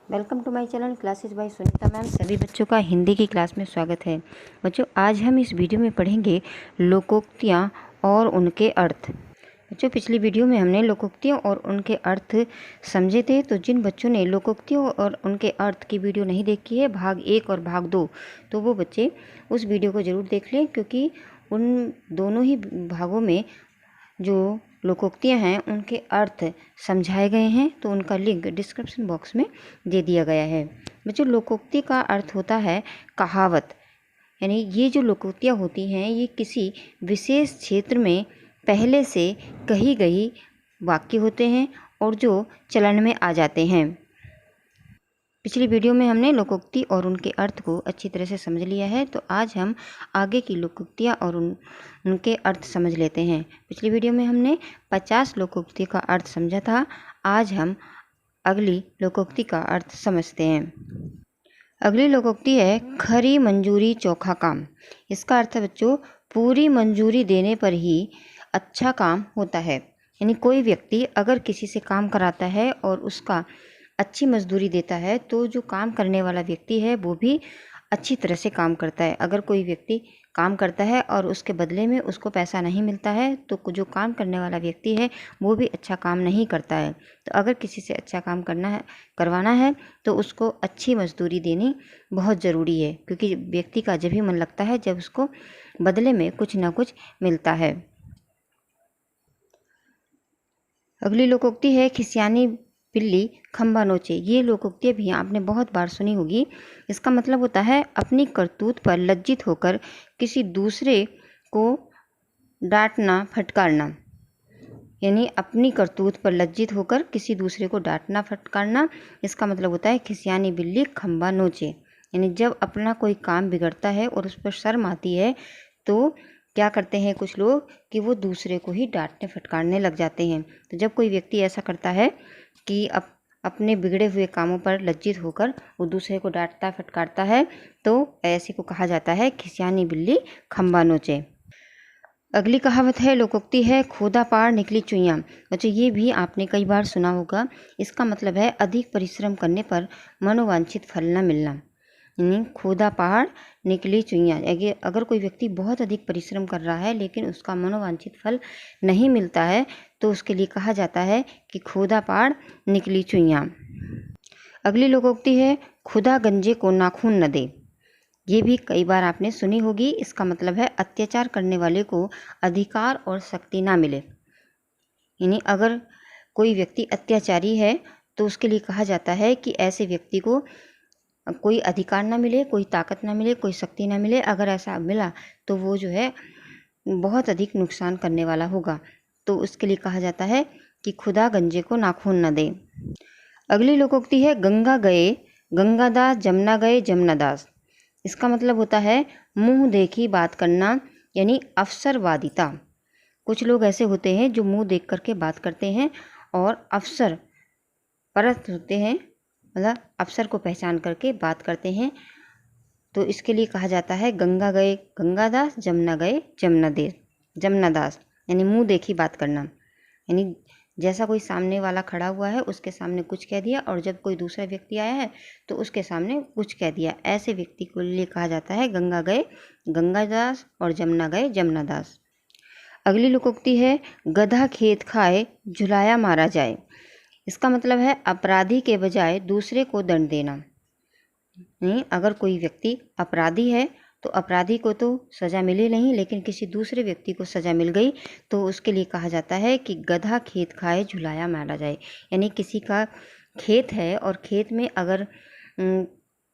Welcome to my channel classes by Sunita ma'am. सभी बच्चों का हिंदी की क्लास में स्वागत है। बच्चों, आज हम इस वीडियो में पढ़ेंगे लोकोक्तियाँ और उनके अर्थ। बच्चों, पिछली वीडियो में हमने लोकोक्तियों और उनके अर्थ समझे थे। तो जिन बच्चों ने लोकोक्तियों और उनके अर्थ की वीडियो नहीं देखी है, भाग 1 और भाग 2, तो वो बच्चे उस वीडियो को ज़रूर देख लें, क्योंकि उन दोनों ही भागों में जो लोकोक्तियाँ हैं उनके अर्थ समझाए गए हैं। तो उनका लिंक डिस्क्रिप्शन बॉक्स में दे दिया गया है। बच्चों, लोकोक्ति का अर्थ होता है कहावत। यानी ये जो लोकोक्तियाँ होती हैं ये किसी विशेष क्षेत्र में पहले से कही गई वाक्य होते हैं और जो चलन में आ जाते हैं। पिछली वीडियो में हमने लोकोक्ति और उनके अर्थ को अच्छी तरह से समझ लिया है। तो आज हम आगे की लोकोक्तियाँ और उनके अर्थ समझ लेते हैं। पिछली वीडियो में हमने 50 लोकोक्ति का अर्थ समझा था। आज हम अगली लोकोक्ति का अर्थ समझते हैं। अगली लोकोक्ति है खरी मंजूरी चोखा काम। इसका अर्थ है बच्चों, पूरी मंजूरी देने पर ही अच्छा काम होता है। यानी कोई व्यक्ति अगर किसी से काम कराता है और उसका अच्छी मजदूरी देता है तो जो काम करने वाला व्यक्ति है वो भी अच्छी तरह से काम करता है। अगर कोई व्यक्ति काम करता है और उसके बदले में उसको पैसा नहीं मिलता है तो जो काम करने वाला व्यक्ति है वो भी अच्छा काम नहीं करता है। तो अगर किसी से अच्छा काम करवाना है तो उसको अच्छी मजदूरी देनी बहुत ज़रूरी है, क्योंकि व्यक्ति का जब भी मन लगता है जब उसको बदले में कुछ ना कुछ मिलता है। अगली लोकोक्ति है खिसियानी बिल्ली खंबा नोचे। ये लोकोक्ति भी आपने बहुत बार सुनी होगी। इसका मतलब होता है अपनी करतूत पर लज्जित होकर किसी दूसरे को डांटना फटकारना। यानी अपनी करतूत पर लज्जित होकर किसी दूसरे को डांटना फटकारना, इसका मतलब होता है खिसियानी बिल्ली खंबा नोचे। यानी जब अपना कोई काम बिगड़ता है और उस पर शर्म आती है तो क्या करते हैं कुछ लोग कि वो दूसरे को ही डांटने फटकारने लग जाते हैं। तो जब कोई व्यक्ति ऐसा करता है कि अपने बिगड़े हुए कामों पर लज्जित होकर वो दूसरे को डांटता फटकारता है तो ऐसे को कहा जाता है खिसियानी बिल्ली खंबा नोचे। अगली कहावत है लोकोक्ति है खोदा पार निकली चुईयां। बच्चों, ये भी आपने कई बार सुना होगा। इसका मतलब है अधिक परिश्रम करने पर मनोवांछित फल न मिलना। यानी खोदा पहाड़ निकली चुईयां। अगर कोई व्यक्ति बहुत अधिक परिश्रम कर रहा है लेकिन उसका मनोवांछित फल नहीं मिलता है तो उसके लिए कहा जाता है कि खोदा पहाड़ निकली चुईयां। अगली लोकोक्ति है खुदा गंजे को नाखून न दे। ये भी कई बार आपने सुनी होगी। इसका मतलब है अत्याचार करने वाले को अधिकार और शक्ति ना मिले। यानी अगर कोई व्यक्ति अत्याचारी है तो उसके लिए कहा जाता है कि ऐसे व्यक्ति को कोई अधिकार ना मिले, कोई ताकत ना मिले, कोई शक्ति ना मिले। अगर ऐसा मिला तो वो जो है बहुत अधिक नुकसान करने वाला होगा। तो उसके लिए कहा जाता है कि खुदा गंजे को नाखून न दे। अगली लोकोक्ति है गंगा गए गंगादास, जमुना गए जमुनादास। इसका मतलब होता है मुंह देखी बात करना, यानी अवसरवादिता। कुछ लोग ऐसे होते हैं जो मुंह देख करके बात करते हैं और अवसर परस्त होते हैं, मतलब अवसर को पहचान करके बात करते हैं। तो इसके लिए कहा जाता है गंगा गए गंगादास, जमुना गए जमुनादास। यानी मुंह देखी बात करना। यानी जैसा कोई सामने वाला खड़ा हुआ है उसके सामने कुछ कह दिया और जब कोई दूसरा व्यक्ति आया है तो उसके सामने कुछ कह दिया। ऐसे व्यक्ति को लिए कहा जाता है गंगा गए गंगादास और जमुना गए जमुनादास। अगली लोकोक्ति है गधा खेत खाए झुलाया मारा जाए। इसका मतलब है अपराधी के बजाय दूसरे को दंड देना। नहीं, अगर कोई व्यक्ति अपराधी है तो अपराधी को तो सज़ा मिले नहीं, लेकिन किसी दूसरे व्यक्ति को सज़ा मिल गई तो उसके लिए कहा जाता है कि गधा खेत खाए झुलाया मारा जाए। यानी किसी का खेत है और खेत में अगर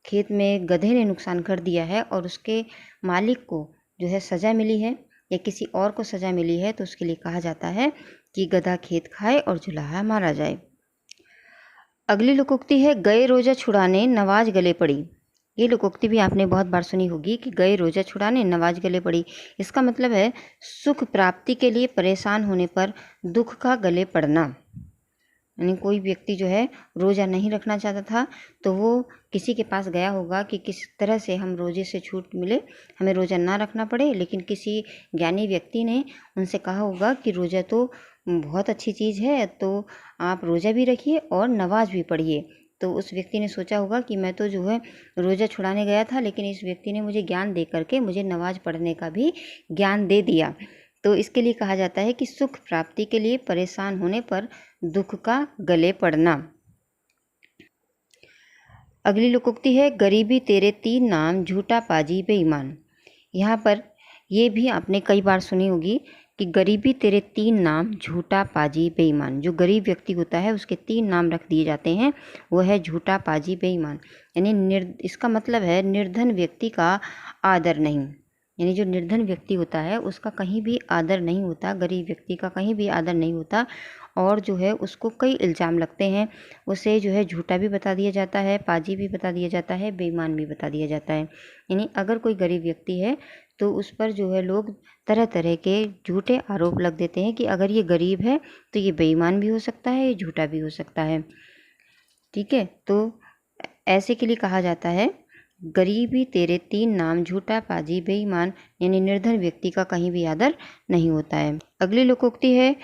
खेत में गधे ने नुकसान कर दिया है और उसके मालिक को जो है सज़ा मिली है या किसी और को सज़ा मिली है तो उसके लिए कहा जाता है कि गधा खेत खाए और झुलाया मारा जाए। अगली लोकोक्ति है गए रोजा छुड़ाने नवाज गले पड़ी। ये लोकोक्ति भी आपने बहुत बार सुनी होगी कि गए रोजा छुड़ाने नवाज गले पड़ी। इसका मतलब है सुख प्राप्ति के लिए परेशान होने पर दुख का गले पड़ना। यानी कोई व्यक्ति जो है रोज़ा नहीं रखना चाहता था तो वो किसी के पास गया होगा कि किस तरह से हम रोज़े से छूट मिले, हमें रोज़ा ना रखना पड़े। लेकिन किसी ज्ञानी व्यक्ति ने उनसे कहा होगा कि रोज़ा तो बहुत अच्छी चीज़ है, तो आप रोज़ा भी रखिए और नमाज भी पढ़िए, तो उस व्यक्ति ने सोचा होगा कि मैं तो जो है रोज़ा छुड़ाने गया था, लेकिन इस व्यक्ति ने मुझे ज्ञान दे करके मुझे नमाज पढ़ने का भी ज्ञान दे दिया। तो इसके लिए कहा जाता है कि सुख प्राप्ति के लिए परेशान होने पर दुख का गले पड़ना। अगली लोकोक्ति है, गरीबी तेरे 3 नाम, झूठा पाजी बेईमान। यहाँ पर ये भी आपने कई बार सुनी होगी कि गरीबी तेरे 3 नाम, झूठा पाजी बेईमान। जो गरीब व्यक्ति होता है उसके 3 नाम रख दिए जाते हैं, वो है झूठा पाजी बेईमान। यानी इसका मतलब है निर्धन व्यक्ति का आदर नहीं। यानी जो निर्धन व्यक्ति होता है उसका कहीं भी आदर नहीं होता, गरीब व्यक्ति का कहीं भी आदर नहीं होता, और जो है उसको कई इल्ज़ाम लगते हैं। उसे जो है झूठा भी बता दिया जाता है, पाजी भी बता दिया जाता है, बेईमान भी बता दिया जाता है। यानी अगर कोई गरीब व्यक्ति है तो उस पर जो है लोग तरह तरह के झूठे आरोप लग देते हैं कि अगर ये गरीब है तो ये बेईमान भी हो सकता है, ये झूठा भी हो सकता है। ठीक है, तो ऐसे के लिए कहा जाता है, गरीबी तेरे 3 नाम, झूठा पाजी बेईमान। यानी निर्धन व्यक्ति का कहीं भी आदर नहीं होता है। अगली लोकोक्ति है,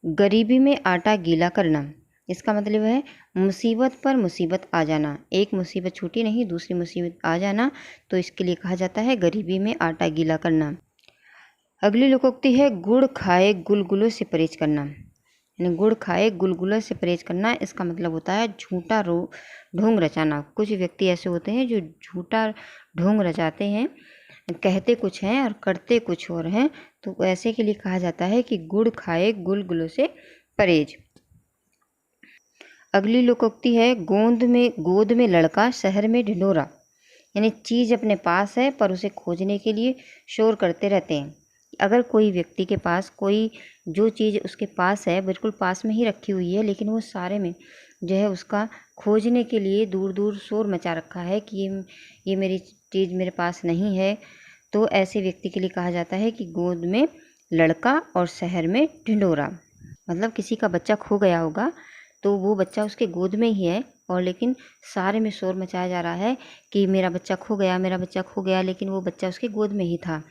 गरीबी में आटा गीला करना। इसका मतलब है मुसीबत पर मुसीबत आ जाना। एक मुसीबत छूटी नहीं, दूसरी मुसीबत आ जाना, तो इसके लिए कहा जाता है गरीबी में आटा गीला करना। अगली लोकोक्ति है, गुड़ खाए गुलगुलों से परहेज करना। यानी गुड़ खाए गुलगुलों से परहेज करना, इसका मतलब होता है झूठा ढोंग रचाना। कुछ व्यक्ति ऐसे होते हैं जो झूठा ढोंग रचाते हैं, कहते कुछ हैं और करते कुछ और हैं, तो ऐसे के लिए कहा जाता है कि गुड़ खाए गुलगुलों से परहेज। अगली लोकोक्ति है, गोद में लड़का, शहर में ढिंढोरा। यानी चीज़ अपने पास है पर उसे खोजने के लिए शोर करते रहते हैं। अगर कोई व्यक्ति के पास कोई जो चीज़ उसके पास है बिल्कुल पास में ही रखी हुई है, लेकिन वो सारे में जो है उसका खोजने के लिए दूर दूर शोर मचा रखा है कि ये मेरी चीज़ मेरे पास नहीं है, तो ऐसे व्यक्ति के लिए कहा जाता है कि गोद में लड़का और शहर में ढिंढोरा। मतलब किसी का बच्चा खो गया होगा तो वो बच्चा उसके गोद में ही है, और लेकिन सारे में शोर मचाया जा रहा है कि मेरा बच्चा खो गया, मेरा बच्चा खो गया, लेकिन वो बच्चा उसके गोद में ही था।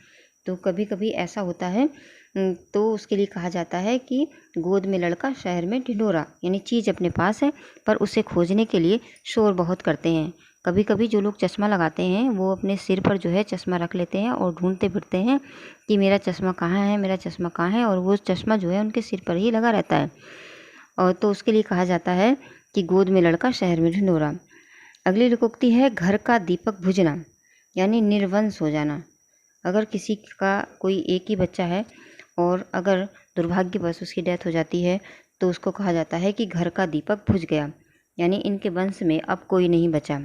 तो कभी कभी ऐसा होता है, तो उसके लिए कहा जाता है कि गोद में लड़का, शहर में ढिंढोरा। यानी चीज़ अपने पास है पर उसे खोजने के लिए शोर बहुत करते हैं। कभी कभी जो लोग चश्मा लगाते हैं वो अपने सिर पर जो है चश्मा रख लेते हैं और ढूंढते फिरते हैं कि मेरा चश्मा कहाँ है, मेरा चश्मा कहाँ है, और वो चश्मा जो है उनके सिर पर ही लगा रहता है। और तो उसके लिए कहा जाता है कि गोद में लड़का, शहर में ढिंढोरा। अगली लोकोक्ति है, घर का दीपक बुझना। यानी निर्वंश हो जाना। अगर किसी का कोई एक ही बच्चा है और अगर दुर्भाग्यवश उसकी डेथ हो जाती है तो उसको कहा जाता है कि घर का दीपक बुझ गया। यानी इनके वंश में अब कोई नहीं बचा।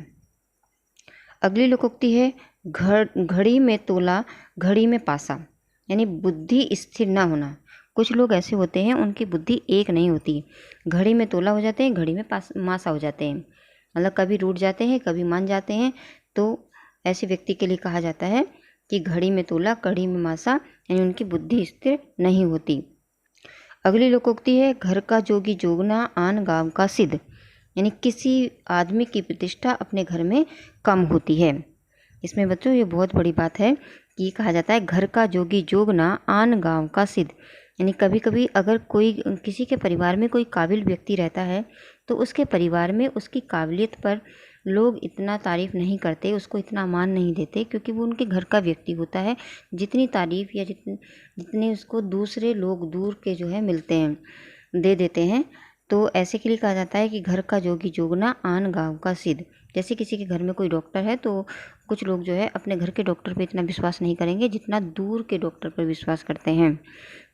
अगली लोकोक्ति है, घड़ी में तोला, घड़ी में पासा। यानी बुद्धि स्थिर ना होना। कुछ लोग ऐसे होते हैं उनकी बुद्धि एक नहीं होती, घड़ी में तोला हो जाते हैं, घड़ी में मासा हो जाते हैं। मतलब कभी रूठ जाते हैं, कभी मान जाते हैं। तो ऐसे व्यक्ति के लिए कहा जाता है कि घड़ी में तोला, कड़ी में मासा। यानी उनकी बुद्धि स्थिर नहीं होती। अगली लोकोक्ति है, घर का जोगी जोगना, आन गांव का सिद्ध। यानी किसी आदमी की प्रतिष्ठा अपने घर में कम होती है। इसमें बच्चों ये बहुत बड़ी बात है कि कहा जाता है घर का जोगी जोगना, आन गांव का सिद्ध। यानी कभी कभी अगर कोई किसी के परिवार में कोई काबिल व्यक्ति रहता है तो उसके परिवार में उसकी काबिलियत पर लोग इतना तारीफ़ नहीं करते, उसको इतना मान नहीं देते, क्योंकि वो उनके घर का व्यक्ति होता है। जितनी तारीफ़ या जितनी उसको दूसरे लोग दूर के जो है मिलते हैं, दे देते हैं। तो ऐसे के लिए कहा जाता है कि घर का जोगी जोगना, आन गांव का सिद्ध। जैसे किसी के घर में कोई डॉक्टर है तो कुछ लोग जो है अपने घर के डॉक्टर पे इतना विश्वास नहीं करेंगे जितना दूर के डॉक्टर पर विश्वास करते हैं।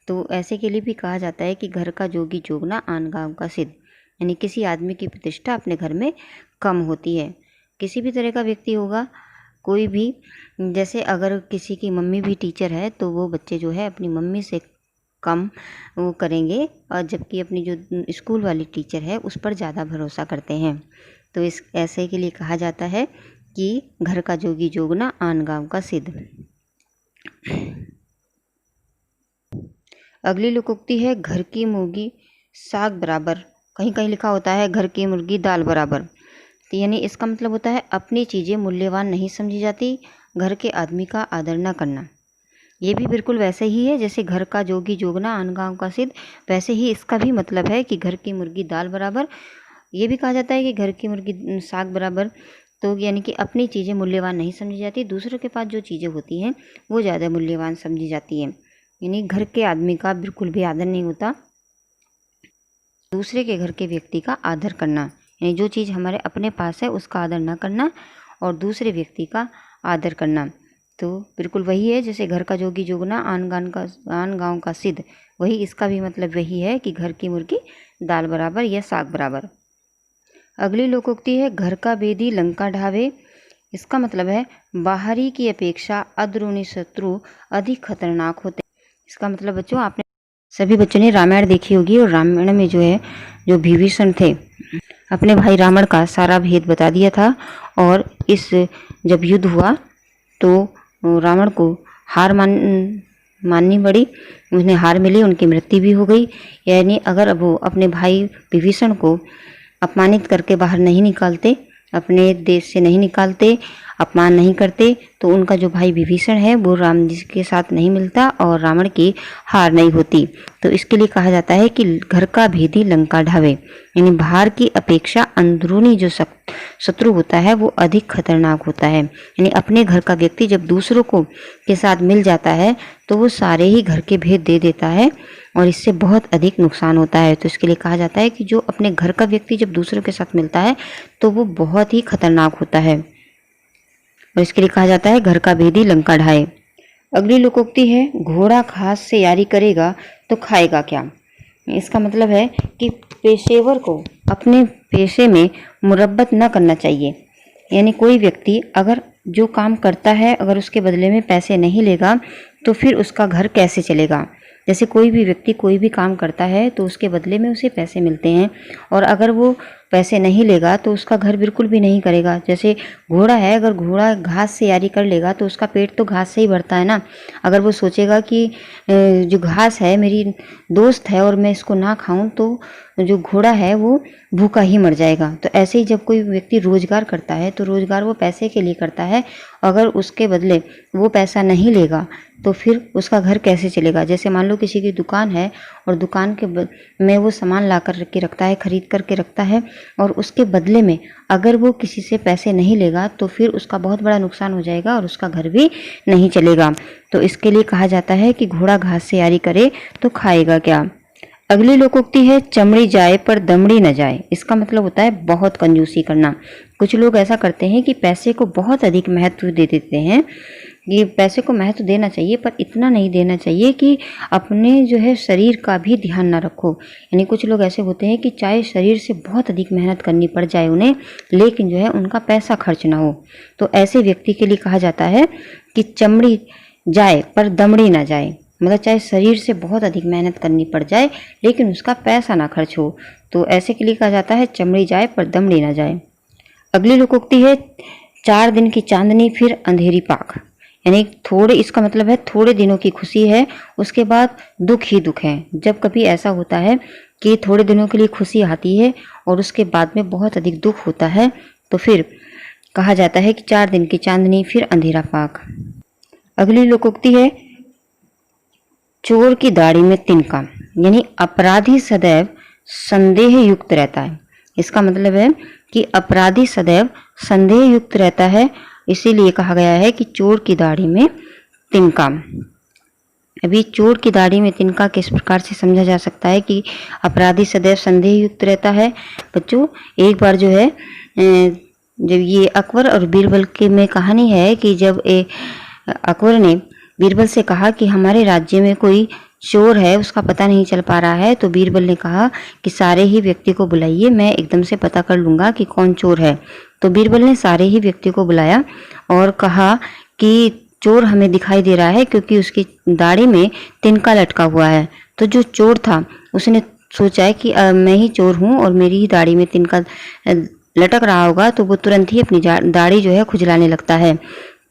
तो ऐसे के लिए भी कहा जाता है कि घर का जोगी जोगना, आन गांव का सिद्ध। यानी किसी आदमी की प्रतिष्ठा अपने घर में कम होती है। किसी भी तरह का व्यक्ति होगा, कोई भी, जैसे अगर किसी की मम्मी भी टीचर है तो वो बच्चे जो है अपनी मम्मी से कम वो करेंगे, और जबकि अपनी जो स्कूल वाली टीचर है उस पर ज़्यादा भरोसा करते हैं। तो इस ऐसे के लिए कहा जाता है कि घर का जोगी जोगना, आन गांव का सिद्ध। अगली लोकोक्ति है, घर की मुर्गी साग बराबर। कहीं कहीं लिखा होता है घर की मुर्गी दाल बराबर। तो यानी इसका मतलब होता है अपनी चीज़ें मूल्यवान नहीं समझी जाती, घर के आदमी का आदर न करना। ये भी बिल्कुल वैसे ही है जैसे घर का जोगी जोगना, आन गांव का सिद्ध। वैसे ही इसका भी मतलब है कि घर की मुर्गी दाल बराबर। ये भी कहा जाता है कि घर की मुर्गी साग बराबर। तो यानी कि अपनी चीज़ें मूल्यवान नहीं समझी जाती, दूसरों के पास जो चीज़ें होती हैं वो ज़्यादा मूल्यवान समझी जाती हैं। यानी घर के आदमी का बिल्कुल भी आदर नहीं होता। दूसरे के घर के व्यक्ति का आदर करना, यानी जो चीज़ हमारे अपने पास है उसका आदर ना करना और दूसरे व्यक्ति का आदर करना। तो बिल्कुल वही है जैसे घर का जोगी जोगना आन गाँव का सिद्ध, वही इसका भी मतलब वही है कि घर की मुर्गी दाल बराबर या साग बराबर। अगली लोकोक्ति है घर का बेदी लंका ढावे। इसका मतलब है बाहरी की अपेक्षा अंदरूनी शत्रु अधिक खतरनाक होते हैं। इसका मतलब बच्चों, आपने सभी बच्चों ने रामायण देखी होगी और रामायण में जो है जो विभीषण थे अपने भाई रावण का सारा भेद बता दिया था। और इस जब युद्ध हुआ तो रावण को हार माननी पड़ी, उन्हें हार मिली, उनकी मृत्यु भी हो गई। यानी अगर वो अपने भाई विभीषण को अपमानित करके बाहर नहीं निकालते, अपने देश से नहीं निकालते, अपमान नहीं करते, तो उनका जो भाई विभीषण है वो राम जी के साथ नहीं मिलता और रावण की हार नहीं होती। तो इसके लिए कहा जाता है कि घर का भेदी लंका ढावे, यानी बाहर की अपेक्षा अंदरूनी जो शत्रु होता है वो अधिक खतरनाक होता है। यानी अपने घर का व्यक्ति जब दूसरों को के साथ मिल जाता है तो वो सारे ही घर के भेद दे देता है और इससे बहुत अधिक नुकसान होता है। तो इसके लिए कहा जाता है कि जो अपने घर का व्यक्ति जब दूसरों के साथ मिलता है तो वो बहुत ही खतरनाक होता है और इसके लिए कहा जाता है घर का भेदी लंका ढाए। अगली लोकोक्ति है घोड़ा घास से यारी करेगा तो खाएगा क्या। इसका मतलब है कि पेशेवर को अपने पेशे में मुरब्बत न करना चाहिए। यानी कोई व्यक्ति अगर जो काम करता है अगर उसके बदले में पैसे नहीं लेगा तो फिर उसका घर कैसे चलेगा। जैसे कोई भी व्यक्ति कोई भी काम करता है तो उसके बदले में उसे पैसे मिलते हैं और अगर वो पैसे नहीं लेगा तो उसका घर बिल्कुल भी नहीं करेगा। जैसे घोड़ा है, अगर घोड़ा घास से यारी कर लेगा तो उसका पेट तो घास से ही भरता है ना। अगर वो सोचेगा कि जो घास है मेरी दोस्त है और मैं इसको ना खाऊं तो जो घोड़ा है वो भूखा ही मर जाएगा। तो ऐसे ही जब कोई व्यक्ति रोजगार करता है तो रोजगार वो पैसे के लिए करता है, अगर उसके बदले वो पैसा नहीं लेगा तो फिर उसका घर कैसे चलेगा। जैसे मान लो किसी की दुकान है और दुकान के में वो सामान ला कर के रखता है, खरीद करके रखता है और उसके बदले में अगर वो किसी से पैसे नहीं लेगा तो फिर उसका बहुत बड़ा नुकसान हो जाएगा और उसका घर भी नहीं चलेगा। तो इसके लिए कहा जाता है कि घोड़ा घास से यारी करे तो खाएगा क्या। अगली लोकोक्ति है चमड़ी जाए पर दमड़ी न जाए। इसका मतलब होता है बहुत कंजूसी करना। कुछ लोग ऐसा करते हैं कि पैसे को बहुत अधिक महत्व दे देते हैं। ये पैसे को महत्व देना चाहिए पर इतना नहीं देना चाहिए कि अपने जो है शरीर का भी ध्यान ना रखो। यानी कुछ लोग ऐसे होते हैं कि चाहे शरीर से बहुत अधिक मेहनत करनी पड़ जाए उन्हें, लेकिन जो है उनका पैसा खर्च ना हो। तो ऐसे व्यक्ति के लिए कहा जाता है कि चमड़ी जाए पर दमड़ी ना जाए। मतलब चाहे शरीर से बहुत अधिक मेहनत करनी पड़ जाए लेकिन उसका पैसा ना खर्च हो। तो ऐसे के लिए कहा जाता है चमड़ी जाए पर दमड़ी ना जाए। अगली लोकोक्ति है 4 दिन की चांदनी फिर अंधेरी पाख। यानी थोड़े, इसका मतलब है थोड़े दिनों की खुशी है उसके बाद दुख ही दुख है। जब कभी ऐसा होता है कि थोड़े दिनों के लिए खुशी आती है और उसके बाद में बहुत अधिक दुख होता है तो फिर कहा जाता है कि 4 दिन की चांदनी फिर अंधेरा पाक। अगली लोकोक्ति है चोर की दाढ़ी में तिनका। यानी अपराधी सदैव संदेह युक्त रहता है। इसका मतलब है कि अपराधी सदैव संदेह युक्त रहता है, इसीलिए कहा गया है कि चोर की दाढ़ी में तिनका। अभी चोर की दाढ़ी में तिनका किस प्रकार से समझा जा सकता है कि अपराधी सदैव संदेह युक्त रहता है। बच्चों एक बार जो है जब ये अकबर और बीरबल के में कहानी है कि जब अकबर ने बीरबल से कहा कि हमारे राज्य में कोई चोर है, उसका पता नहीं चल पा रहा है। तो बीरबल ने कहा कि सारे ही व्यक्ति को बुलाइए, मैं एकदम से पता कर लूँगा कि कौन चोर है। तो बीरबल ने सारे ही व्यक्ति को बुलाया और कहा कि चोर हमें दिखाई दे रहा है क्योंकि उसकी दाढ़ी में तिनका लटका हुआ है। तो जो चोर था उसने सोचा है कि मैं ही चोर हूँ और मेरी ही दाढ़ी में तिनका लटक रहा होगा, तो वो तुरंत ही अपनी दाढ़ी जो है खुजलाने लगता है।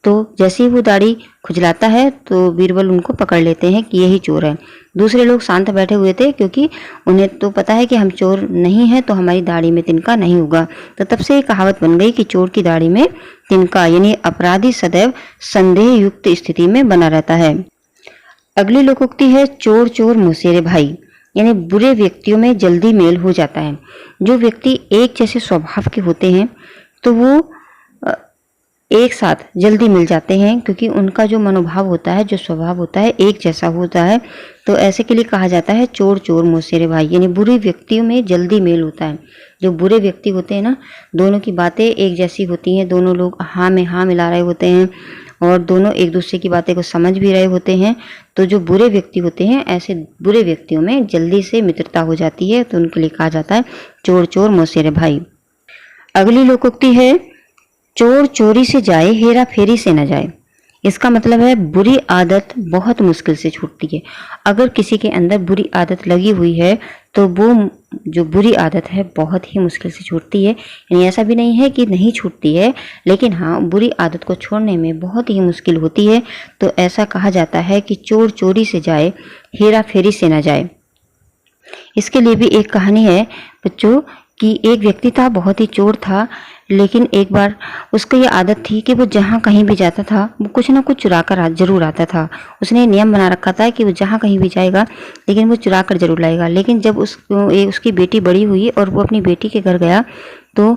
तो जैसे ही वो दाढ़ी खुजलाता है तो बीरबल उनको पकड़ लेते हैं कि यही चोर है। दूसरे लोग शांत बैठे हुए थे क्योंकि उन्हें तो पता है कि हम चोर नहीं हैं तो हमारी दाढ़ी में तिनका नहीं होगा। तो तब से ये कहावत बन गई कि चोर की दाढ़ी में तिनका, यानी अपराधी सदैव संदेह युक्त स्थिति में बना रहता है। अगली लोकोक्ति है चोर चोर मुसेरे भाई। यानी बुरे व्यक्तियों में जल्दी मेल हो जाता है। जो व्यक्ति एक जैसे स्वभाव के होते हैं तो वो एक साथ जल्दी मिल जाते हैं, क्योंकि उनका जो मनोभाव होता है, जो स्वभाव होता है, एक जैसा होता है। तो ऐसे के लिए कहा जाता है चोर चोर मौसेरे भाई, यानी बुरे व्यक्तियों में जल्दी मेल होता है। जो बुरे व्यक्ति होते हैं ना, दोनों की बातें एक जैसी होती हैं, दोनों लोग हाँ में हाँ मिला रहे होते हैं और दोनों एक दूसरे की बातें को समझ भी रहे होते हैं। तो जो बुरे व्यक्ति होते हैं, ऐसे बुरे व्यक्तियों में जल्दी से मित्रता हो जाती है, तो उनके लिए कहा जाता है चोर चोर मौसेरे भाई। अगली लोकोक्ति है चोर चोरी से जाए, हेरा फेरी से न जाए। इसका मतलब है बुरी आदत बहुत मुश्किल से छूटती है। अगर किसी के अंदर बुरी आदत लगी हुई है तो वो जो बुरी आदत है बहुत ही मुश्किल से छूटती है। यानी ऐसा भी नहीं है कि नहीं छूटती है, लेकिन हाँ, बुरी आदत को छोड़ने में बहुत ही मुश्किल होती है। तो ऐसा कहा जाता है कि चोर चोरी से जाए, हेरा फेरी से न जाए। इसके लिए भी एक कहानी है बच्चों कि एक व्यक्ति था, बहुत ही चोर था, लेकिन एक बार उसको ये आदत थी कि वो जहाँ कहीं भी जाता था वो कुछ ना कुछ चुरा कर जरूर आता था। उसने नियम बना रखा था कि वो जहाँ कहीं भी जाएगा लेकिन वो चुरा कर जरूर लाएगा। लेकिन जब उसकी बेटी बड़ी हुई और वो अपनी बेटी के घर गया तो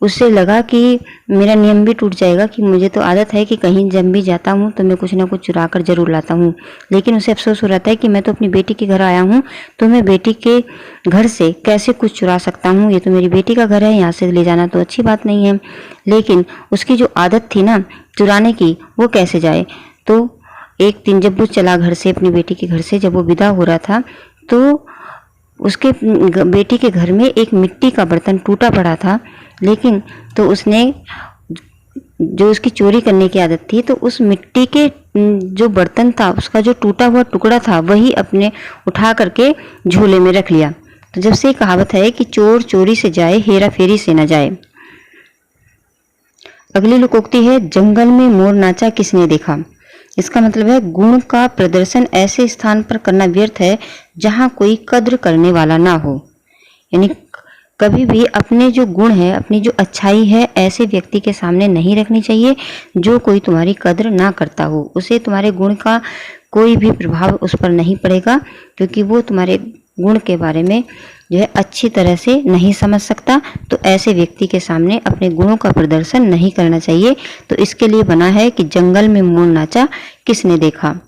उससे लगा कि मेरा नियम भी टूट जाएगा, कि मुझे तो आदत है कि कहीं जब भी जाता हूँ तो मैं कुछ ना कुछ चुरा कर जरूर लाता हूँ। लेकिन उसे अफसोस हो रहा था कि मैं तो अपनी बेटी के घर आया हूँ, तो मैं बेटी के घर से कैसे कुछ चुरा सकता हूँ। ये तो मेरी बेटी का घर है, यहाँ से ले जाना तो अच्छी बात नहीं है। लेकिन उसकी जो आदत थी ना चुराने की, वो कैसे जाए। तो एक दिन जब वो चला घर से, अपनी बेटी के घर से जब वो विदा हो रहा था, तो उसके बेटी के घर में एक मिट्टी का बर्तन टूटा पड़ा था। लेकिन तो उसने, जो उसकी चोरी करने की आदत थी, तो उस मिट्टी के जो बर्तन था, उसका जो टूटा हुआ टुकड़ा था, वही अपने उठा करके झोले में रख लिया। तो जब से कहावत है कि चोर चोरी से जाए, हेरा फेरी से न जाए। अगली लोकोक्ति है जंगल में मोर नाचा किसने देखा। इसका मतलब है गुण का प्रदर्शन ऐसे स्थान पर करना व्यर्थ है जहां कोई कद्र करने वाला ना हो। यानी कभी भी अपने जो गुण है, अपनी जो अच्छाई है, ऐसे व्यक्ति के सामने नहीं रखनी चाहिए जो कोई तुम्हारी कद्र ना करता हो। उसे तुम्हारे गुण का कोई भी प्रभाव उस पर नहीं पड़ेगा, क्योंकि वो तुम्हारे गुण के बारे में जो है अच्छी तरह से नहीं समझ सकता। तो ऐसे व्यक्ति के सामने अपने गुणों का प्रदर्शन नहीं करना चाहिए। तो इसके लिए बना है कि जंगल में मोर नाचा किसने देखा।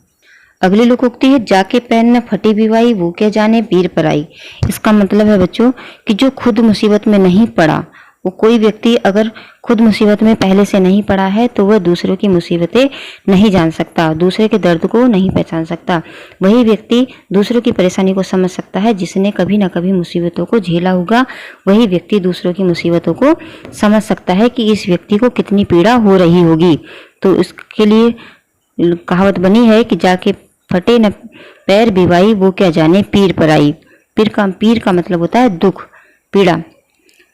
अगली लोकोक्ति है जाके पैन न फटी बिवाई, वो क्या जाने पीर पर आई। इसका मतलब है बच्चों कि जो खुद मुसीबत में नहीं पड़ा, वो कोई व्यक्ति अगर खुद मुसीबत में पहले से नहीं पड़ा है तो वह दूसरों की मुसीबतें नहीं जान सकता, दूसरे के दर्द को नहीं पहचान सकता। वही व्यक्ति दूसरों की परेशानी को समझ सकता है जिसने कभी ना कभी मुसीबतों को झेला होगा। वही व्यक्ति दूसरों की मुसीबतों को समझ सकता है कि इस व्यक्ति को कितनी पीड़ा हो रही होगी। तो इसके लिए कहावत बनी है कि जाके फटे न पैर बिवाई, वो क्या जाने पीर पर आई। पीर का मतलब होता है दुख, पीड़ा।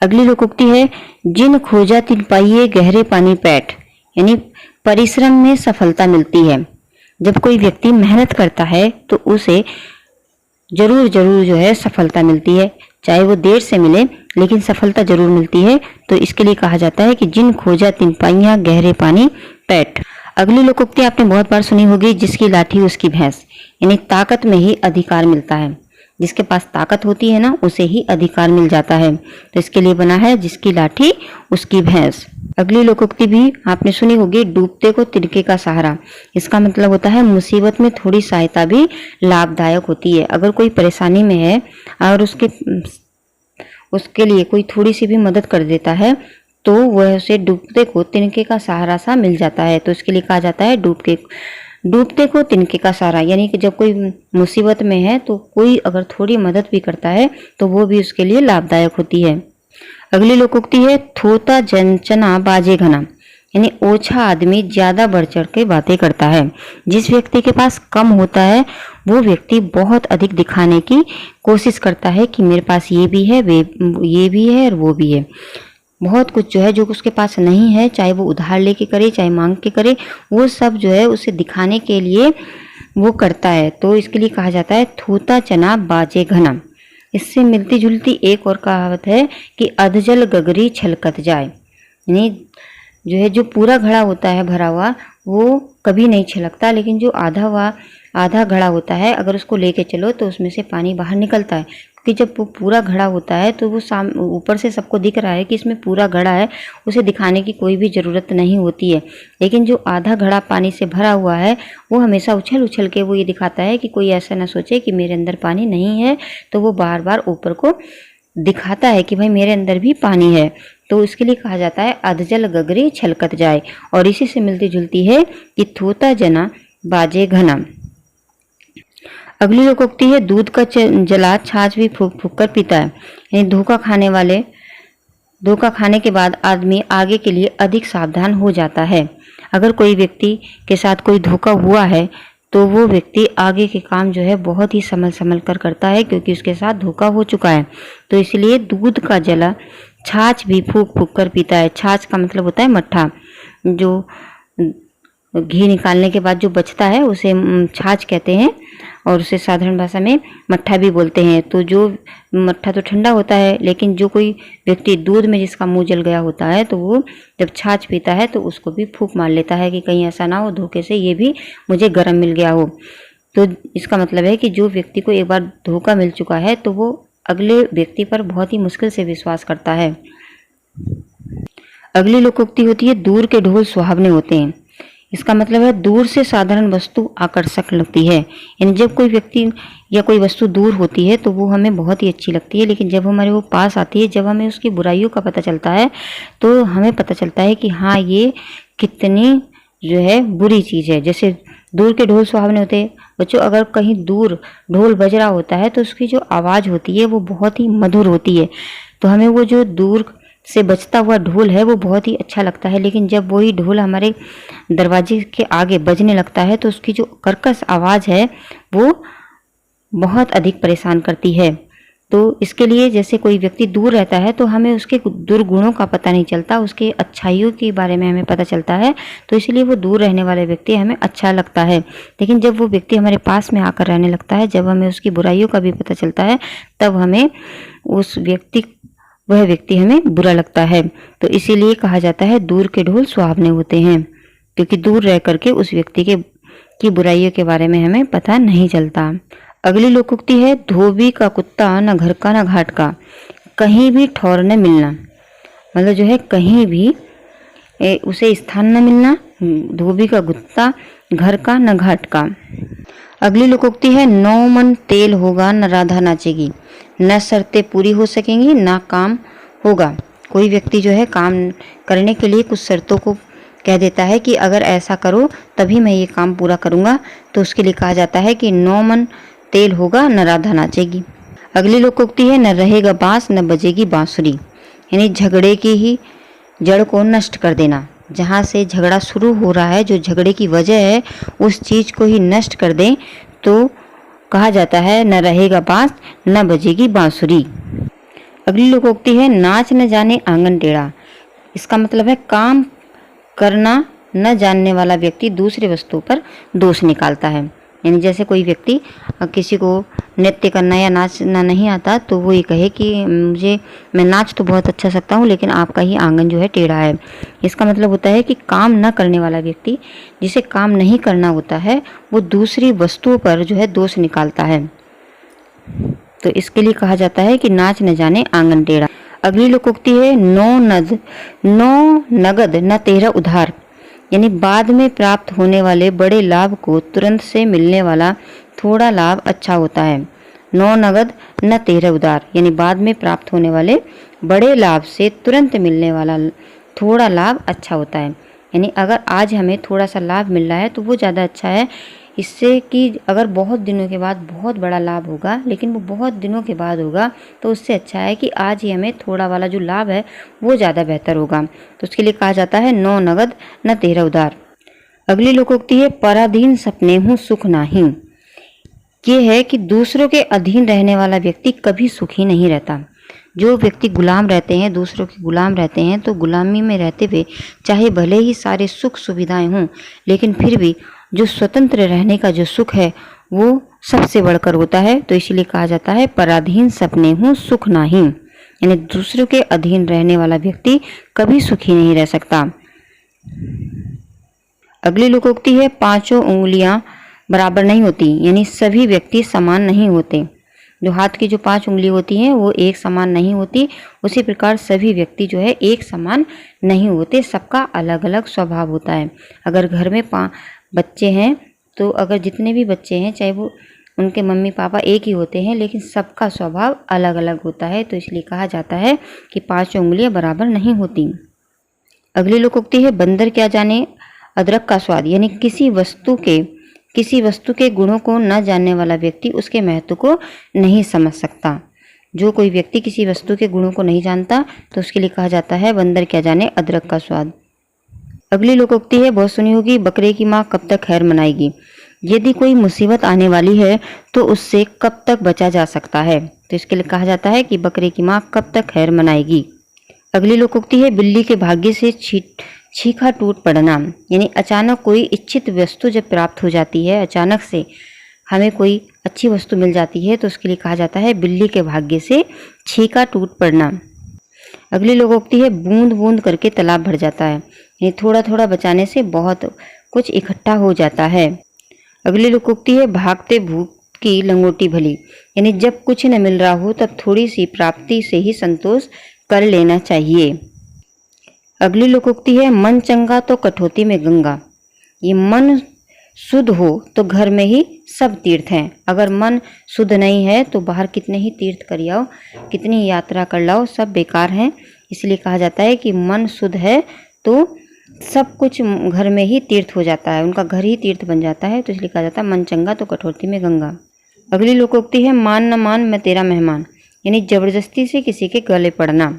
अगली लोकोक्ति है जिन खोजा तिन पाइये, गहरे पानी पैठ। यानी परिश्रम में सफलता मिलती है। जब कोई व्यक्ति मेहनत करता है तो उसे जरूर जो है सफलता मिलती है, चाहे वो देर से मिले, लेकिन सफलता जरूर मिलती है। तो इसके लिए कहा जाता है कि जिन खोजा तिन पाइया, गहरे पानी पैठ। अगली लोकोक्ति आपने बहुत बार सुनी होगी, जिसकी लाठी उसकी भैंस। यानी ताकत में ही अधिकार मिलता है। जिसके पास ताकत होती है ना, उसे ही अधिकार मिल जाता है। तो इसके लिए बना है जिसकी लाठी उसकी भैंस। अगली लोकोक्ति भी आपने सुनी होगी, डूबते को तिनके का सहारा। इसका मतलब होता है मुसीबत में थोड़ी सहायता भी लाभदायक होती है। अगर कोई परेशानी में है और उसके लिए कोई थोड़ी सी भी मदद कर देता है तो वह उसे डूबते को तिनके का सहारा सा मिल जाता है। तो इसके लिए कहा जाता है डूबते को तिनके का सहारा। यानी कि जब कोई मुसीबत में है तो कोई अगर थोड़ी मदद भी करता है तो वो भी उसके लिए लाभदायक होती है। अगली लोकोक्ति है थोता जनचना बाजे घना। यानी ओछा आदमी ज्यादा बढ़ चढ़ के बातें करता है। जिस व्यक्ति के पास कम होता है वो व्यक्ति बहुत अधिक दिखाने की कोशिश करता है कि मेरे पास ये भी है, ये भी है और वो भी है। बहुत कुछ जो है जो उसके पास नहीं है, चाहे वो उधार लेके करे चाहे मांग के करे, वो सब जो है उसे दिखाने के लिए वो करता है। तो इसके लिए कहा जाता है थोता चना बाजे घना। इससे मिलती जुलती एक और कहावत है कि अधजल गगरी छलकत जाए। यानी जो है जो पूरा घड़ा होता है भरा हुआ वो कभी नहीं छलकता, लेकिन जो आधा हुआ आधा घड़ा होता है, अगर उसको लेके चलो तो उसमें से पानी बाहर निकलता है, क्योंकि जब वो पूरा घड़ा होता है तो वो ऊपर से सबको दिख रहा है कि इसमें पूरा घड़ा है, उसे दिखाने की कोई भी ज़रूरत नहीं होती है। लेकिन जो आधा घड़ा पानी से भरा हुआ है वो हमेशा उछल उछल के वो ये दिखाता है कि कोई ऐसा ना सोचे कि मेरे अंदर पानी नहीं है, तो वो बार बार ऊपर को दिखाता है कि भाई मेरे अंदर भी पानी है। तो इसके लिए कहा जाता है अधजल गगरी छलकत जाए, और इसी से मिलती जुलती है कि थोता जना बाजे घना। अगली लोकोक्ति है दूध का जला छाछ भी फूक फूक कर पीता है। यानी धोखा खाने के बाद आदमी आगे के लिए अधिक सावधान हो जाता है। अगर कोई व्यक्ति के साथ कोई धोखा हुआ है तो वो व्यक्ति आगे के काम जो है बहुत ही संभल संभल कर करता है, क्योंकि उसके साथ धोखा हो चुका है। तो इसलिए दूध का जला छाछ भी फूक फूक कर पीता है। छाछ का मतलब होता है मट्ठा, जो घी निकालने के बाद जो बचता है उसे छाछ कहते हैं, और उसे साधारण भाषा में मट्ठा भी बोलते हैं। तो जो मट्ठा तो ठंडा होता है, लेकिन जो कोई व्यक्ति दूध में जिसका मुंह जल गया होता है तो वो जब छाछ पीता है तो उसको भी फूंक मार लेता है कि कहीं ऐसा ना हो धोखे से ये भी मुझे गर्म मिल गया हो। तो इसका मतलब है कि जो व्यक्ति को एक बार धोखा मिल चुका है तो वो अगले व्यक्ति पर बहुत ही मुश्किल से विश्वास करता है। अगली लोकोक्ति होती है दूर के ढोल सुहावने होते हैं। इसका मतलब है दूर से साधारण वस्तु आकर्षक लगती है। यानी जब कोई व्यक्ति या कोई वस्तु दूर होती है तो वो हमें बहुत ही अच्छी लगती है, लेकिन जब हमारे वो पास आती है, जब हमें उसकी बुराइयों का पता चलता है तो हमें पता चलता है कि हाँ ये कितनी जो है बुरी चीज़ है। जैसे दूर के ढोल सुहावने होते हैं बच्चों, अगर कहीं दूर ढोल बज रहा होता है तो उसकी जो आवाज़ होती है वो बहुत ही मधुर होती है, तो हमें वो जो दूर से बजता हुआ ढोल है वो बहुत ही अच्छा लगता है। लेकिन जब वही ढोल हमारे दरवाजे के आगे बजने लगता है तो उसकी जो कर्कश आवाज़ है वो बहुत अधिक परेशान करती है। तो इसके लिए जैसे कोई व्यक्ति दूर रहता है तो हमें उसके दुर्गुणों का पता नहीं चलता, उसके अच्छाइयों के बारे में हमें पता चलता है, तो इसलिए वो दूर रहने वाले व्यक्ति हमें अच्छा लगता है। लेकिन जब वो व्यक्ति हमारे पास में आकर रहने लगता है, जब हमें उसकी बुराइयों का भी पता चलता है, तब हमें वह व्यक्ति हमें बुरा लगता है। तो इसीलिए कहा जाता है दूर के ढोल सुहावने होते हैं, क्योंकि दूर रह करके उस व्यक्ति की बुराइयों के बारे में हमें पता नहीं चलता। अगली लोकोक्ति है धोबी का कुत्ता न घर का न घाट का, कहीं भी ठौर न मिलना। मतलब जो है कहीं भी उसे स्थान न मिलना, धोबी का कुत्ता घर का न घाट का। अगली लोकोक्ति है नौ मन तेल होगा न राधा नाचेगी, न शर्तें पूरी हो सकेंगी ना काम होगा। कोई व्यक्ति जो है काम करने के लिए कुछ शर्तों को कह देता है कि अगर ऐसा करो तभी मैं ये काम पूरा करूँगा, तो उसके लिए कहा जाता है कि नौ मन तेल होगा न राधा नाचेगी। अगली लोकोक्ति है न रहेगा बांस न बजेगी बांसुरी। यानी झगड़े की ही जड़ को नष्ट कर देना। जहाँ से झगड़ा शुरू हो रहा है, जो झगड़े की वजह है, उस चीज़ को ही नष्ट कर दें तो कहा जाता है न रहेगा बांस न बजेगी बांसुरी। अगली लोकोक्ति है नाच न जाने आंगन टेढ़ा। इसका मतलब है काम करना न जानने वाला व्यक्ति दूसरे वस्तुओं पर दोष निकालता है। यानी जैसे कोई व्यक्ति किसी को नृत्य करना या नाचना नहीं आता तो वो ये कहे कि मैं नाच तो बहुत अच्छा सकता हूँ, लेकिन आपका ही आंगन जो है टेढ़ा है। इसका मतलब होता है कि काम न करने वाला व्यक्ति, जिसे काम नहीं करना होता है, वो दूसरी वस्तुओं पर जो है दोष निकालता है। तो इसके लिए कहा जाता है कि नाच न जाने आंगन टेढ़ा। अगली लोकोक्ति है नो नगद न तेरह उधार। यानी बाद में प्राप्त होने वाले बड़े लाभ को तुरंत से मिलने वाला थोड़ा लाभ अच्छा होता है। नौ नगद न तेरह उधार, यानी बाद में प्राप्त होने वाले बड़े लाभ से तुरंत मिलने वाला थोड़ा लाभ अच्छा होता है। यानी अगर आज हमें थोड़ा सा लाभ मिल रहा है तो वो ज़्यादा अच्छा है, इससे कि अगर बहुत दिनों के बाद बहुत बड़ा लाभ होगा, लेकिन वो बहुत दिनों के बाद होगा, तो उससे अच्छा है कि आज ही हमें थोड़ा वाला जो लाभ है वो ज़्यादा बेहतर होगा। तो उसके लिए कहा जाता है नौ नगद न तेरह उधार। अगली लोकोक्ति है पराधीन सपने हूँ सुख नाही। ये है कि दूसरों के अधीन रहने वाला व्यक्ति कभी सुखी नहीं रहता। जो व्यक्ति गुलाम रहते हैं, दूसरों के गुलाम रहते हैं, तो गुलामी में रहते हुए चाहे भले ही सारे सुख सुविधाएं हों, लेकिन फिर भी जो स्वतंत्र रहने का जो सुख है वो सबसे बढ़कर होता है। तो इसीलिए कहा जाता है पराधीन सपने हूँ सुख नाही। यानी दूसरों के अधीन रहने वाला व्यक्ति कभी सुखी नहीं रह सकता। अगली लोकोक्ति है पांचों उंगलियां बराबर नहीं होती, यानी सभी व्यक्ति समान नहीं होते। जो हाथ की जो 5 उंगली होती हैं वो एक समान नहीं होती, उसी प्रकार सभी व्यक्ति जो है एक समान नहीं होते, सबका अलग अलग स्वभाव होता है। अगर घर में 5 बच्चे हैं तो अगर जितने भी बच्चे हैं चाहे वो उनके मम्मी पापा एक ही होते हैं, लेकिन सबका स्वभाव अलग अलग होता है, तो इसलिए कहा जाता है कि 5 उंगलियां बराबर नहीं होती। अगली लोकोक्ति है बंदर क्या जाने अदरक का स्वाद, यानी किसी वस्तु के गुणों को न जानने वाला व्यक्ति उसके महत्व को नहीं समझ सकता। जो कोई व्यक्ति किसी वस्तु के गुणों को नहीं जानता तो उसके लिए कहा जाता है बंदर क्या जाने अदरक का स्वाद। अगली लोकोक्ति है, बहुत सुनी होगी, बकरे की माँ कब तक खैर मनाएगी। यदि कोई मुसीबत आने वाली है तो उससे कब तक बचा जा सकता है, तो इसके लिए कहा जाता है कि बकरे की माँ कब तक खैर मनाएगी। अगली लोकोक्ति है, बिल्ली के भाग्य से छींका टूट पड़ना, यानी अचानक कोई इच्छित वस्तु जब प्राप्त हो जाती है, अचानक से हमें कोई अच्छी वस्तु मिल जाती है तो उसके लिए कहा जाता है बिल्ली के भाग्य से छींका टूट पड़ना। अगली लोकोक्ति है, बूंद बूंद करके तालाब भर जाता है, यानी थोड़ा थोड़ा बचाने से बहुत कुछ इकट्ठा हो जाता है। अगली लोकोक्ति है, भागते भूत की लंगोटी भली, यानी जब कुछ न मिल रहा हो तब थोड़ी सी प्राप्ति से ही संतोष कर लेना चाहिए। अगली लोकोक्ति है, मन चंगा तो कठौती में गंगा, ये मन शुद्ध हो तो घर में ही सब तीर्थ हैं। अगर मन शुद्ध नहीं है तो बाहर कितने ही तीर्थ कर आओ, कितनी यात्रा कर लाओ, सब बेकार हैं। इसलिए कहा जाता है कि मन शुद्ध है तो सब कुछ घर में ही तीर्थ हो जाता है, उनका घर ही तीर्थ बन जाता है, तो इसलिए कहा जाता है मन चंगा तो कठौती में गंगा। अगली लोकोक्ति है, मान न मान मैं तेरा मेहमान, यानी जबरदस्ती से किसी के गले पड़ना,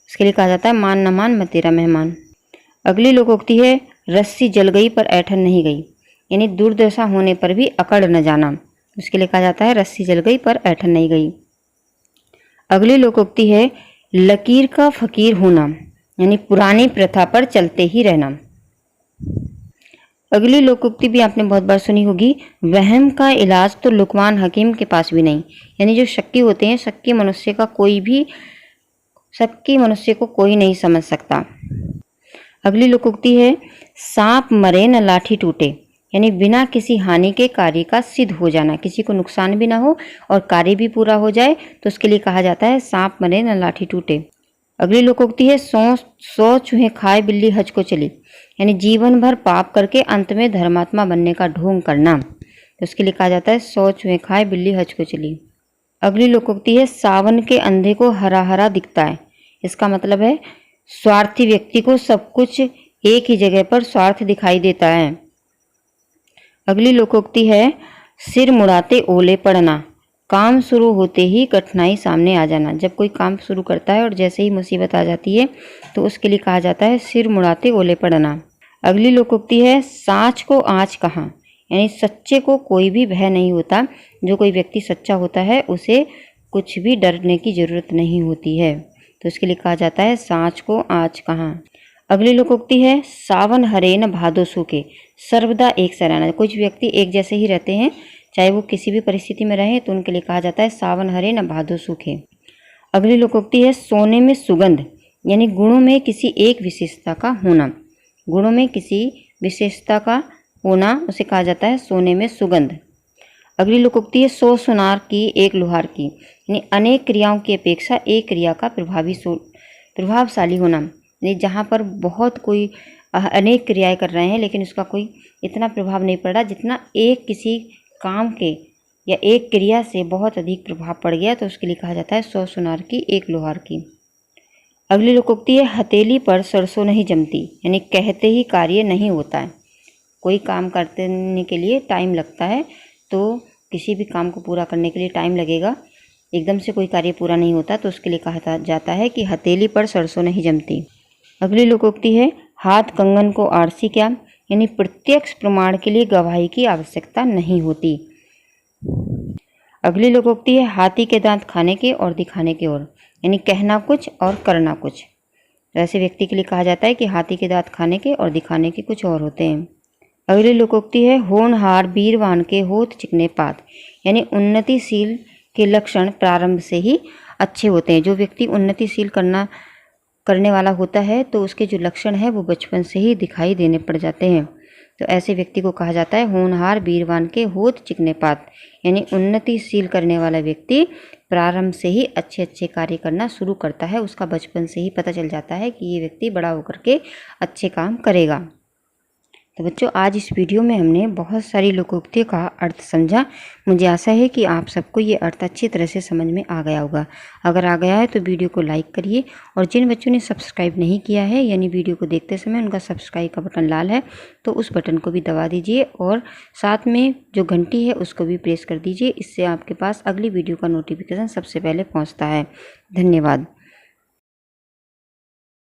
इसके लिए कहा जाता है मान न मान मैं तेरा मेहमान। अगली लोकोक्ति है, रस्सी जल गई पर ऐठन नहीं गई, यानी दुर्दशा होने पर भी अकड़ न जाना, इसके लिए कहा जाता है रस्सी जल गई पर ऐठन नहीं गई। अगली लोकोक्ति है, लकीर का फकीर होना, यानी पुरानी प्रथा पर चलते ही रहना। अगली लोकोक्ति भी आपने बहुत बार सुनी होगी, वहम का इलाज तो लुकमान हकीम के पास भी नहीं, यानी जो शक्की होते हैं शक्की मनुष्य को कोई नहीं समझ सकता। अगली लोकोक्ति है, सांप मरे न लाठी टूटे, यानी बिना किसी हानि के कार्य का सिद्ध हो जाना, किसी को नुकसान भी ना हो और कार्य भी पूरा हो जाए, तो उसके लिए कहा जाता है सांप मरे न लाठी टूटे। अगली लोकोक्ति है, सौ चूहे खाए बिल्ली हज को चली, यानी जीवन भर पाप करके अंत में धर्मात्मा बनने का ढोंग करना, तो उसके लिए कहा जाता है 100 चूहे खाए बिल्ली हज को चली। अगली लोकोक्ति है, सावन के अंधे को हरा हरा दिखता है, इसका मतलब है स्वार्थी व्यक्ति को सब कुछ एक ही जगह पर स्वार्थ दिखाई देता है। अगली लोकोक्ति है, सिर मुड़ाते ओले पड़ना, काम शुरू होते ही कठिनाई सामने आ जाना, जब कोई काम शुरू करता है और जैसे ही मुसीबत आ जाती है तो उसके लिए कहा जाता है सिर मुड़ाते ओले पड़ना। अगली लोकोक्ति है, साँच को आँच कहाँ, यानी सच्चे को कोई भी भय नहीं होता, जो कोई व्यक्ति सच्चा होता है उसे कुछ भी डरने की जरूरत नहीं होती है, तो इसके लिए कहा जाता है साँच को आँच कहाँ। अगली लोकोक्ति है, सावन हरे न भादो सूखे, सर्वदा एक सा रहना, कुछ व्यक्ति एक जैसे ही रहते हैं चाहे वो किसी भी परिस्थिति में रहे, तो उनके लिए कहा जाता है सावन हरे न भादो सूखे। अगली लोकोक्ति है, सोने में सुगंध, यानी गुणों में किसी एक विशेषता का होना, गुणों में किसी विशेषता का होना उसे कहा जाता है सोने में सुगंध। अगली लोकोक्ति है, 100 सुनार की एक लोहार की, यानी अनेक क्रियाओं की अपेक्षा एक क्रिया का प्रभावशाली होना, यानी जहाँ पर बहुत कोई अनेक क्रियाएं कर रहे हैं लेकिन उसका कोई इतना प्रभाव नहीं पड़ रहा जितना एक किसी काम के या एक क्रिया से बहुत अधिक प्रभाव पड़ गया, तो उसके लिए कहा जाता है 100 सुनार की एक लोहार की। अगली लोकोक्ति है, हथेली पर सरसों नहीं जमती, यानी कहते ही कार्य नहीं होता है, कोई काम करने के लिए टाइम लगता है, तो किसी भी काम को पूरा करने के लिए टाइम लगेगा, एकदम से कोई कार्य पूरा नहीं होता, तो उसके लिए कहा जाता है कि हथेली पर सरसों नहीं जमती। अगली लोकोक्ति है, हाथ कंगन को आरसी क्या, यानी प्रत्यक्ष प्रमाण के लिए गवाही की आवश्यकता नहीं होती। अगली लोकोक्ति है, हाथी के दांत खाने के और दिखाने के ओर, यानी कहना कुछ और करना कुछ, ऐसे व्यक्ति के लिए कहा जाता है कि हाथी के दांत खाने के और दिखाने के कुछ और होते हैं। अगली लोकोक्ति है, होनहार वीरवान के होत चिकने पात, यानी उन्नतिशील के लक्षण प्रारंभ से ही अच्छे होते हैं, जो व्यक्ति उन्नतिशील करने वाला होता है तो उसके जो लक्षण है वो बचपन से ही दिखाई देने पड़ जाते हैं, तो ऐसे व्यक्ति को कहा जाता है होनहार वीरवान के होत चिकने पात, यानी उन्नतिशील करने वाला व्यक्ति प्रारंभ से ही अच्छे अच्छे कार्य करना शुरू करता है। उसका बचपन से ही पता चल जाता है कि ये व्यक्ति बड़ा होकर के अच्छे काम करेगा। तो बच्चों, आज इस वीडियो में हमने बहुत सारी लोकोक्तियों का अर्थ समझा। मुझे आशा है कि आप सबको ये अर्थ अच्छी तरह से समझ में आ गया होगा। अगर आ गया है तो वीडियो को लाइक करिए, और जिन बच्चों ने सब्सक्राइब नहीं किया है, यानी वीडियो को देखते समय उनका सब्सक्राइब का बटन लाल है, तो उस बटन को भी दबा दीजिए, और साथ में जो घंटी है उसको भी प्रेस कर दीजिए। इससे आपके पास अगली वीडियो का नोटिफिकेशन सबसे पहले पहुँचता है। धन्यवाद।